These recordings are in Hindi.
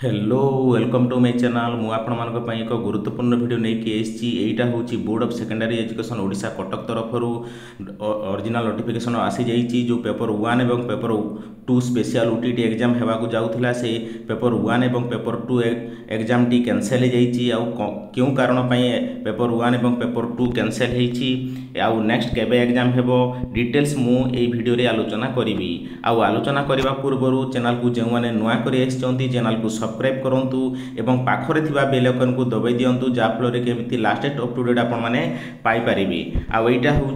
Hello welcome to my channel मु आपण मानक पई एक गुरुत्वपूर्ण वीडियो नै कि एसची एटा होची board of secondary education Odisha Cuttack तरफरु ओरिजिनल नोटिफिकेशन आसी जाईची जो पेपर 1 एवं पेपर 2 स्पेशल ओटीटी एग्जाम हेबा को जाउथला से पेपर 1 एवं पेपर 2 एग्जाम टी कैंसिल हे जाईची आ क्यों कारण पई पेपर 1 एवं पेपर 2 कैंसिल हेची आ नेक्स्ट केबे एग्जाम हेबो डिटेल्स मु ए वीडियो रे आलोचना करिवि आ आलोचना करबा पूर्वरु चैनल को जेउ माने नुवा करी आछंती चैनल को सब्सक्राइब करूँ एवं पाखरे थिबा बेल आइकन को दबाई दिंतु जहाँफल केमी लास्ट अप टू डेट आपण मैंने पाइपारे आईटा हूँ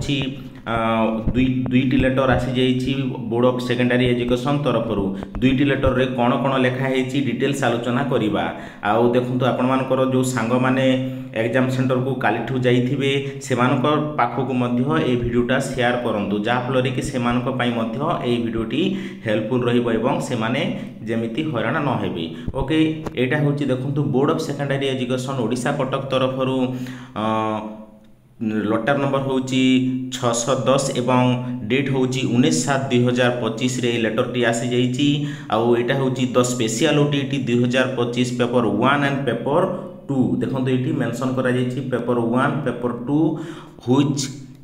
दुईटी लेटर आसी जाइए बोर्ड ऑफ सेकेंडरी एजुकेशन तरफरु दुईटी लेटर रे कौन कौन लिखाई डिटेल्स आलोचना करवा आउ देखु आपण मानकर जो सांग माने एग्जाम सेंटर को कालीठू जाइथिबे सेमानक पाखकु मध्य ए वीडियोटा शेयर करंतु जहाँफल कि सेमानक पई मध्य ए वीडियोटी हेल्पफुल रहिबो एवं सेमाने जेमिति हैरान न हेबे। ओके एटा होची देखंतु board of secondary education Odisha Cuttack तरफरु लटार नंबर होची 610 एवं डेट होची 19/7/2025 रे लेटर टी आसी जाइची आउ एटा होची the special OTT 2025 paper 1 and paper 2 देखंतु एठी मेंशन करा जाइची paper 1 paper 2 which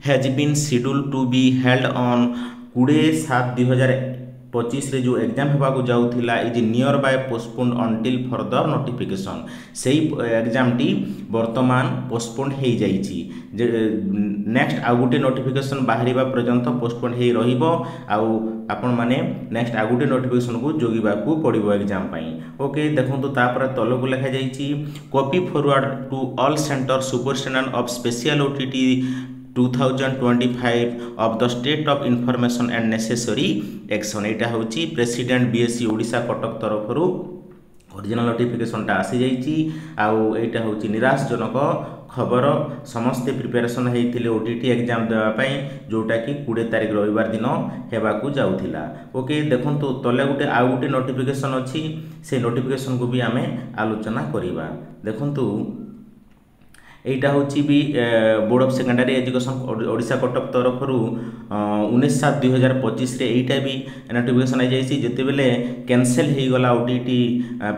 has been scheduled to be held on 20/7/2025 रे जो एग्जाम हेबा को जाउथिला is hereby postponed until further notification सेही एग्जाम टी वर्तमान पोस्टपोन्ड हे जाइची नेक्स्ट आ गुटे नोटिफिकेशन बाहरिबा पर्यंत पोस्टपोन्ड हे रहिबो आउ आपण माने नेक्स्ट आ गुटे नोटिफिकेशन को जोगिबा को पड़िबो एग्जाम पई। ओके देखंतु तापर तलो को लिखा जाइची copy forward to all centre superintendent of special OTT 2025 of the state of information and necessary action एटा होची प्रेसिडेंट बीएससी ओडिशा कटक तरफरु ओरिजिनल नोटिफिकेशन टा आसी जाइची आउ एटा होची निराशजनक खबर समस्ते प्रिपरेशन होइथिले ओटीटी एग्जाम देवा पई जोटा कि 20 तारिख रविवार दिन हेबा को जाउथिला। ओके देखंतु तले गुटे आ गुटे नोटिफिकेशन अछि से नोटिफिकेशन को भी आमे आलोचना करिबा। देखंतु एटा होची भी board of secondary education Odisha Cuttack तरफरु 19/7/2025 रे एटा भी नोटिफिकेशन आ जाइसी जते बेले कैंसिल हे गला ओटीटी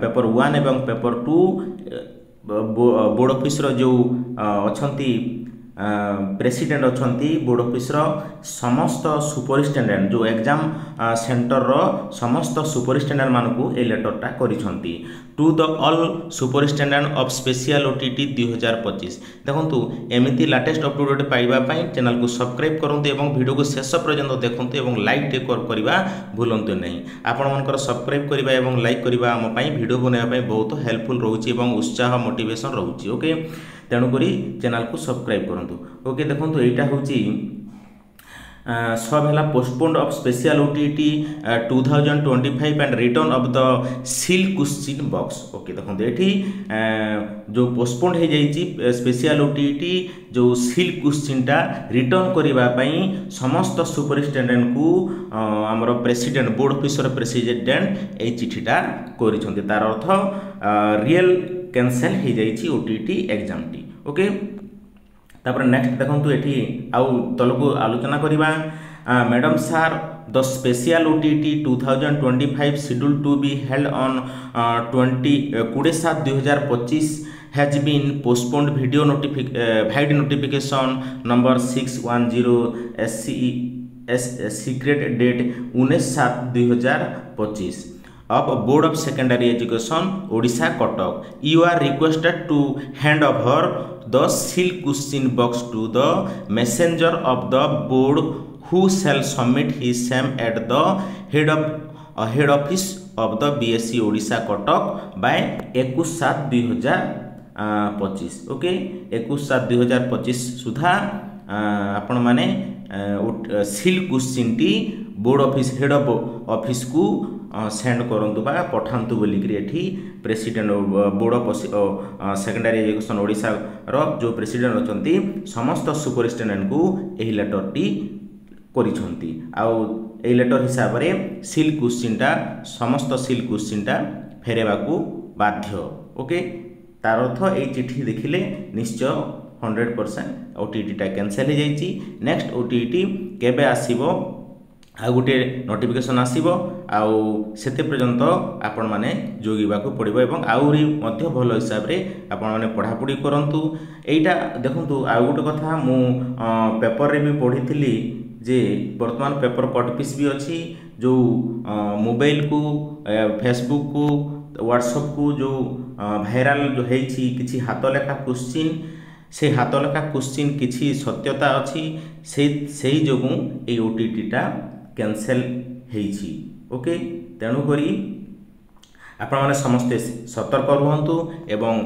पेपर 1 एवं पेपर 2 बोर्ड ऑफिस रो जो अछंती प्रेसिडेंट अछंती बोर्ड ऑफिस रो समस्त सुपरिटेंडेंट जो एग्जाम सेंटर रो समस्त सुपरिटेंडेंट मानकू ए लेटर टा करिसंती to the all superintendent of special OTT 2025 देखंतु एमिति लेटेस्ट अप टू डेट पाइबा पई चैनल को सब्सक्राइब करंतु एवं वीडियो को शेष पर्यंत देखंतु एवं लाइक टे करबा भूलंतु नहीं आपण मनकर सब्सक्राइब करबा एवं लाइक करबा हम पई वीडियो बनाबा पई बहुत हेल्पफुल रहउची एवं उत्साह मोटिवेशन रहउची। ओके तेणु करी चैनल को सब्सक्राइब करंतु। ओके देखंतु एटा होची सब है postponed of special OTT 2025 and return of the seal question box. Okay देखो ये जो पोस्टपोन्ड हो जाइए स्पेशल ओटीटी जो सील क्वेश्चन टा रिटर्न करने समस्त सुपरिटेंडेंट को आमर प्रेसिडेंट बोर्ड ऑफिसर प्रेसिडेंट ये चिठीटा कर तार अर्थ रियल कैंसिल हो जाइए ओटीटी एग्जाम टी। ओके तापर नेक्स्ट देखंतु एठी आउ तलको आलोचना करिबा madam sir the special OTT 2025 schedule to be held on 20/7/2025 has been postponed video notification number 610 secret date 19/7/2025 of Board of Secondary Education Odisha Kotak. You are requested to hand over the sealed question box to the messenger of the board who shall submit his same at the head office of the BSc Odisha Kotak by 21/7/2025. Okay 21/7/2025 सुधा आपण माने सील क्वेश्चन टी बोर्ड ऑफिस हेड ऑफिस को सेंड करंतु बा पठांतु बोलिकरी एठी president board of secondary education Odisha रो जो प्रेसिडेंट अछंती समस्त सुपरिटेंडेंट को एही लेटर टी करिसंती आउ एही लेटर हिसाब रे सील क्वेश्चन टा समस्त सील क्वेश्चन टा फेरेबा को बाध्य। ओके तार अर्थ ए चिठी देखिले निश्चय 100% ओटीटी टा कैंसिल हो जाइए। नेक्स्ट ओटीटी केबे आसीबो आ गोटे नोटिफिकेशन आसीबो आउ सेते पर्यंत आपण माने जोगिबाकू पड़िबो एवं आउरी मध्य भल हिसाब रे आपण माने पढ़ापढ़ी करंतु। एइटा देखंतु आ गोटे कथा मु पेपर रे भी पढ़िथिली जे वर्तमान पेपर कट पीस भी अच्छी जो मोबाइल को फेसबुक को व्हाट्सएप को जो भाइराल जो हेछि किछि हाथ लेखा क्वेश्चन से हाथ लेखा क्वेश्चन किछि सत्यता अच्छी से जोगु ए ओटीटी टा कैंसल हेछि। ओके तेणु करी आपण माने समस्ते सतर्क रुहंतु एवं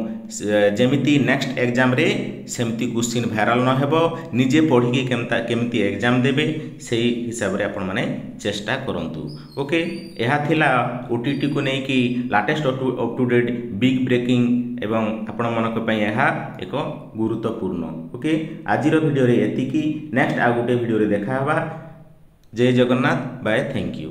जेमिति नेक्स्ट एग्जाम रे सेमती क्वेश्चन भाइराल न हेबो निजे पढ़ी के केमती एग्जाम देबे सेही हिसाब रे आपण माने चेष्टा करंतु। ओके एहा थिला ओटीटी को नै कि latest up to date big breaking एवं आपण मनक पई एहा एक गुरुत्वपूर्ण। ओके आजिर वीडियो रे एतिकी नेक्स्ट आ गुटे वीडियो रे देखा हबा। जय जगन्नाथ बाय थैंक यू।